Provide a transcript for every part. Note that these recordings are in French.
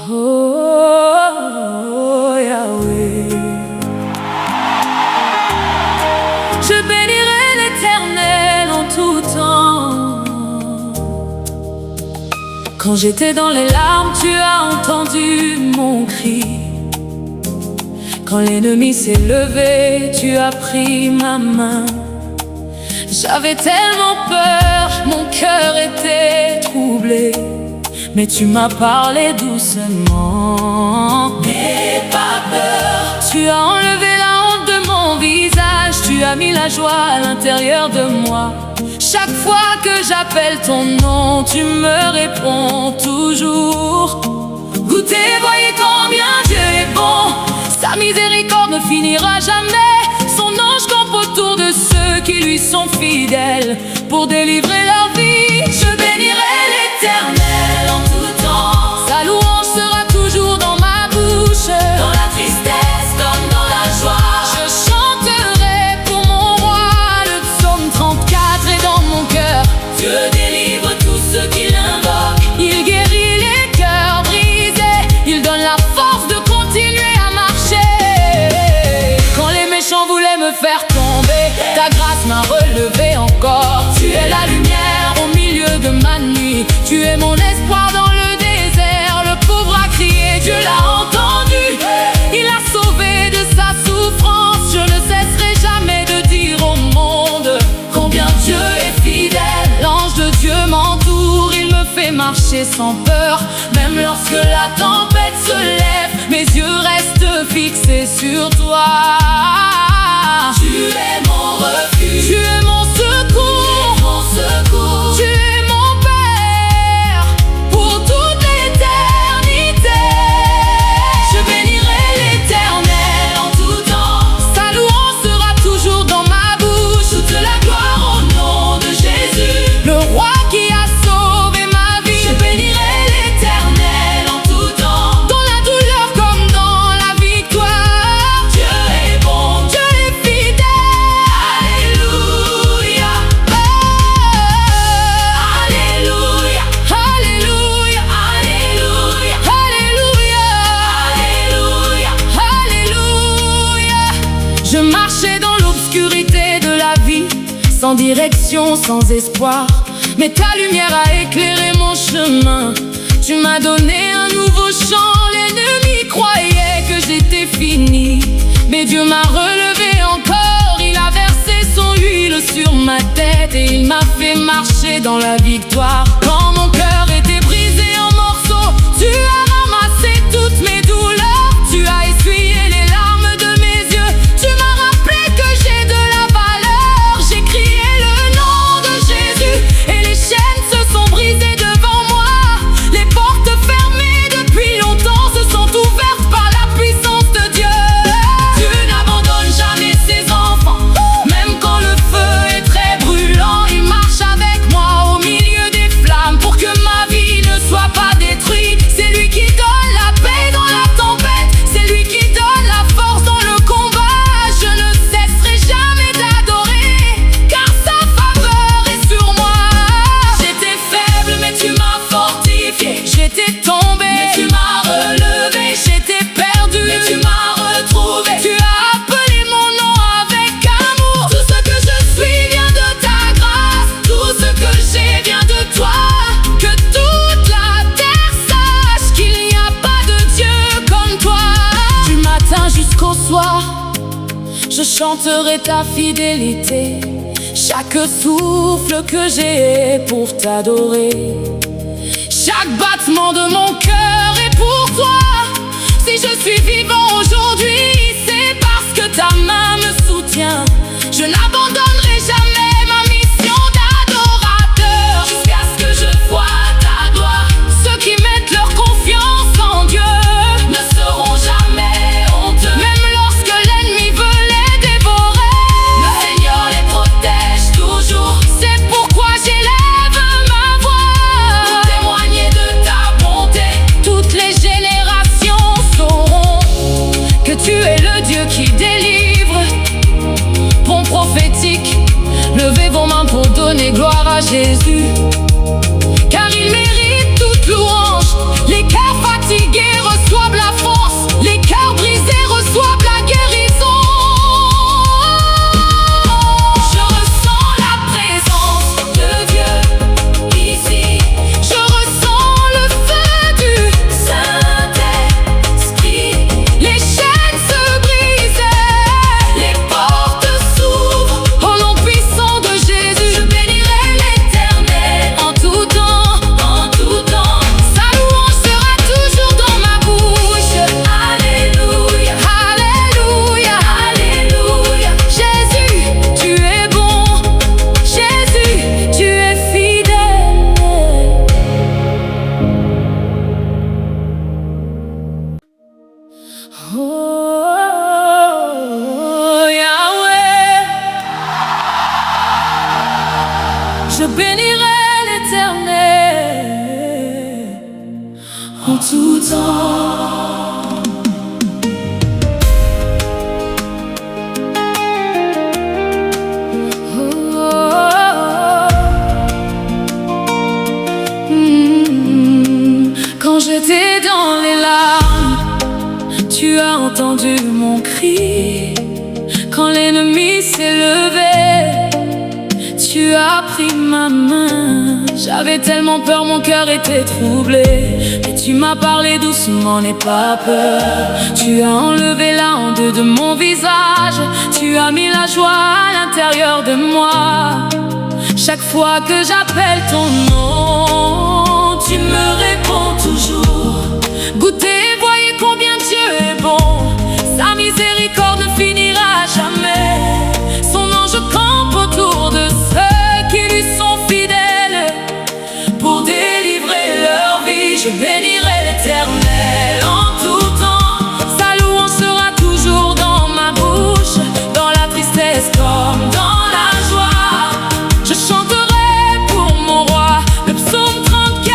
Oh Yahweh, je bénirai l'Éternel en tout temps. Quand j'étais dans les larmes, tu as entendu mon cri. Quand l'ennemi s'est levé, tu as pris ma main. J'avais tellement peur, mon cœur était troublé, mais tu m'as parlé doucement. N'aie pas peur. Tu as enlevé la honte de mon visage, tu as mis la joie à l'intérieur de moi. Chaque fois que j'appelle ton nom, tu me réponds toujours. Goûtez, voyez combien Dieu est bon. Sa miséricorde ne finira jamais. Son ange campe autour de ceux qui lui sont fidèles pour délivrer leur vie. Je bénirai l'Éternel en tout temps. Sa louange sera toujours dans ma bouche. Dans la tristesse comme dans la joie, je chanterai pour mon roi. Le psaume 34 est dans mon cœur. Dieu délivre tous ceux qui l'invoquent. Il guérit les cœurs brisés. Il donne la force de continuer à marcher. Quand les méchants voulaient me faire tomber, ta grâce m'a relevé encore. Tu es la lumière au milieu de ma nuit. Tu es mon espoir dans le désert. Le pauvre a crié, Dieu l'a entendu. Il a sauvé de sa souffrance. Je ne cesserai jamais de dire au monde combien Dieu est fidèle. L'ange de Dieu m'entoure, il me fait marcher sans peur. Même lorsque la tempête se lève, mes yeux restent fixés sur toi. Tu es mon refuge, tu es mon secours, tu es mon Père pour toute l'éternité. Je bénirai l'Éternel en tout temps. Sa louange sera toujours dans ma bouche. Toute la gloire au nom de Jésus, le roi qui a sauvé ma vie. Je bénirai l'Éternel en tout temps. Dans la douleur comme dans la victoire, Dieu est bon, Dieu est fidèle. Alléluia, Alléluia, Alléluia, Alléluia, Alléluia, Alléluia. Je marchais dans l'obscurité de la vie, sans direction, sans espoir, mais ta lumière a éclairé mon chemin. Tu m'as donné un nouveau chant. L'ennemi croyait que j'étais fini, mais Dieu m'a relevé encore. Il a versé son huile sur ma tête et il m'a fait marcher dans la victoire. Quand mon cœur était brisé en morceaux, tu as ramassé toutes mes douleurs. Tu as essuyé les larmes de mes yeux. Tu m'as rappelé que j'ai de la valeur. J'ai crié le nom de Jésus et les chaînes se sont brisées devant moi. Les portes fermées depuis longtemps se sont ouvertes par la puissance de Dieu. Dieu n'abandonne jamais ses enfants, même quand le feu est très brûlant. Il marche avec moi au milieu des flammes pour que ma vie ne soit pas détruite. C'est lui qui donne la paix dans la tempête. C'est lui qui donne la force dans le combat. Je ne cesserai jamais d'adorer, car sa faveur est sur moi. J'étais faible mais tu m'as fortifié. J'étais tombé mais tu m'as relevé. J'étais perdu mais tu m'as retrouvé. Tu as appelé mon nom avec amour. Tout ce que je suis vient de ta grâce. Tout ce que j'ai vient de toi. Que toute la terre sache qu'il n'y a pas de Dieu comme toi. Du matin jusqu'au soir, je chanterai ta fidélité. Chaque souffle que j'ai pour t'adorer. Chaque battement de mon cœur est pour toi. Si je suis vivant aujourd'hui, c'est parce que ta main me soutient. Je n'abandonnerai jamais ma mission d'adorateur jusqu'à ce que je voie ta gloire. Ceux qui mettent leur confiance en Dieu ne seront jamais honteux. Même lorsque l'ennemi veut les dévorer, le Seigneur les protège toujours. C'est pourquoi j'élève ma voix pour témoigner de ta bonté. Toutes les générations sauront que tu es le Dieu qui délivre. Pont prophétique, levez vos mains pour donner gloire à Jésus, car il mérite toute louange. Les cœurs fatigués en tout temps. Quand j'étais dans les larmes, tu as entendu mon cri. Quand l'ennemi s'est levé, tu as pris ma main. J'avais tellement peur, mon cœur était troublé. Mais tu m'as parlé doucement, n'aie pas peur. Tu as enlevé la honte de mon visage. Tu as mis la joie à l'intérieur de moi. Chaque fois que j'appelle ton nom, tu me réponds toujours. Goûtez et voyez combien Dieu est bon. Sa miséricorde ne finira jamais. Son ange campe autour de ceux qui lui sont fidèles. Pour délivrer leur vie, je bénirai l'Éternel en tout temps. Sa louange sera toujours dans ma bouche, dans la tristesse comme dans la joie. Je chanterai pour mon roi le psaume 34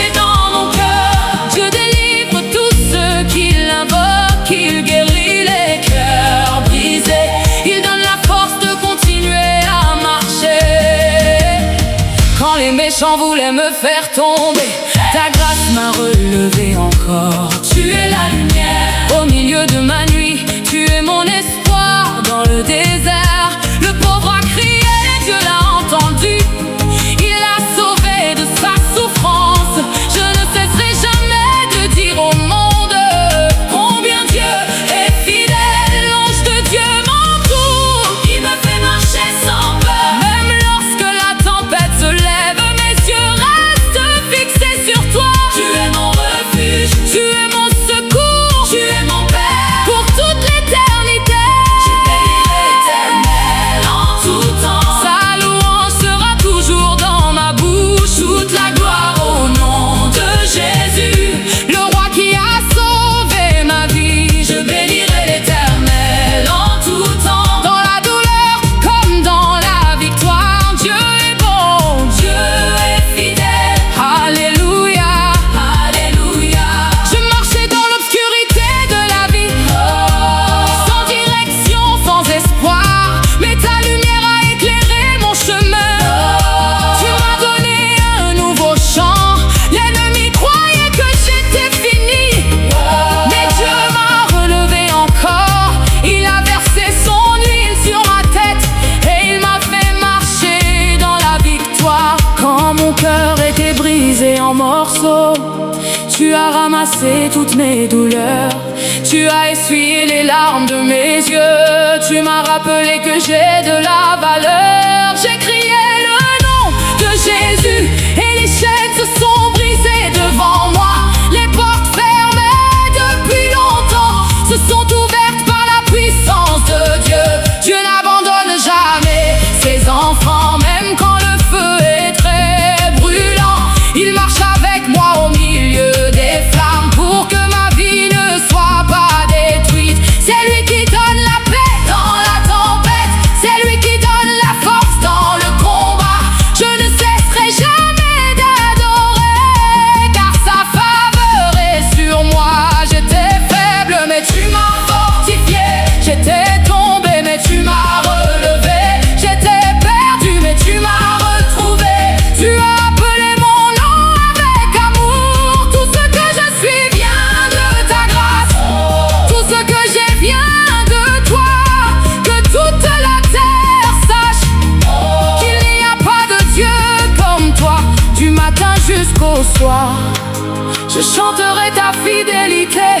est dans mon cœur. Dieu délivre tous ceux qui l'invoquent, il guérit les cœurs brisés. Il donne la force de continuer à marcher. Quand les méchants voulaient me faire tomber, ta grâce m'a relevé encore. Tu es la lumière au milieu de ma nuit. Tu es mon espoir dans le désert. Le pauvre a crié, Dieu l'a entendu. Il l'a sauvé de sa souffrance. Je ne cesserai jamais de dire au monde combien Dieu est fidèle. L'ange de Dieu m'entoure, il me fait marcher sans peur. Même lorsque la tempête se lève, mes yeux restent fixés sur toi. Tu es mon refuge, tu es mon secours, tu es mon Père pour toute l'éternité. Je bénirai l'Éternel en tout temps. Sa louange sera toujours dans ma bouche. Toute la gloire au nom de Jésus, le roi qui a sauvé ma vie. Je bénirai l'Éternel en tout temps. Dans la douleur comme dans la victoire, Dieu est bon, Dieu est fidèle. Alléluia, alléluia. Je marchais dans l'obscurité de la vie, sans direction, sans espoir, mais ta lumière a éclairé mon chemin. Tu m'as donné un nouveau chant. L'ennemi croyait que j'étais fini, mais Dieu m'a relevé encore. Il a versé son huile sur ma tête et il m'a fait marcher dans la victoire. Quand mon cœur était brisé en morceaux, tu as ramassé toutes mes douleurs. Tu as essuyé les larmes de mes yeux. Tu m'as rappelé que j'ai de la valeur. J'ai crié le nom de Jésus et les chaînes se sont brisées devant moi. Les portes fermées depuis longtemps se sont ouvertes par la puissance de Dieu. Dieu n'abandonne jamais ses enfants, même quand le feu est très brûlant. Il marche avec moi au milieu des flammes pour que ma vie ne soit pas détruite. C'est lui qui donne la paix dans la tempête. C'est lui qui donne la force dans le combat. Je ne cesserai jamais d'adorer, car sa faveur est sur moi. J'étais faible mais tu m'as fortifié. J'étais tombé mais tu m'as relevé. J'étais perdu mais tu m'as retrouvé. Tu as appelé mon nom avec amour. Tout ce que je suis vient de ta grâce. Tout ce que j'ai vient de toi. Que toute la terre sache qu'il n'y a pas de Dieu comme toi. Du matin jusqu'au soir, je chanterai ta fidélité.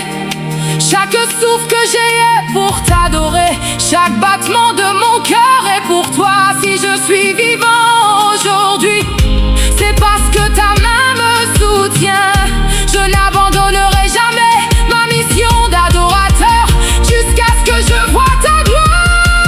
Chaque souffle que j'ai est pour t'adorer. Chaque battement de mon cœur est pour toi. Si je suis vivant aujourd'hui, c'est parce que ta main me soutient. Je n'abandonnerai jamais ma mission d'adorateur jusqu'à ce que je vois ta gloire.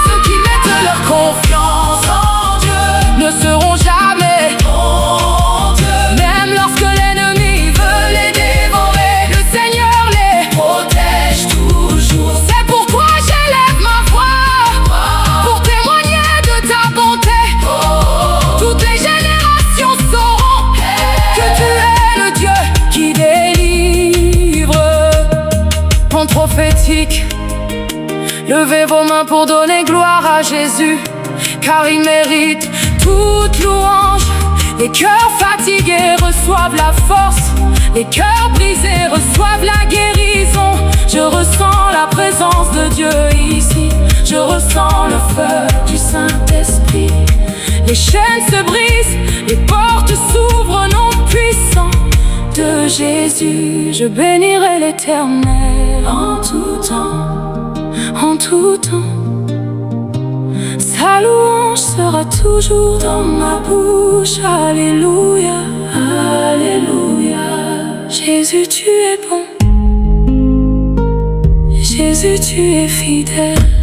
Ceux qui mettent leur confiance en Dieu ne seront jamais honteux. Même lorsque l'ennemi veut les dévorer, le Seigneur les protège toujours. C'est pourquoi j'élève ma voix pour témoigner de ta bonté. Toutes les générations sauront que tu es cantique. Levez vos mains pour donner gloire à Jésus, car il mérite toute louange. Les cœurs fatigués reçoivent la force, les cœurs brisés reçoivent la guérison. Je ressens la présence de Dieu ici, je ressens le feu du Saint-Esprit. Les chaînes se brisent, les portes s'ouvrent, nom puissant de Jésus. Je bénirai l'Éternel en tout temps, en tout temps. Sa louange sera toujours dans ma bouche. Alléluia, alléluia. Jésus, tu es bon, Jésus, tu es fidèle.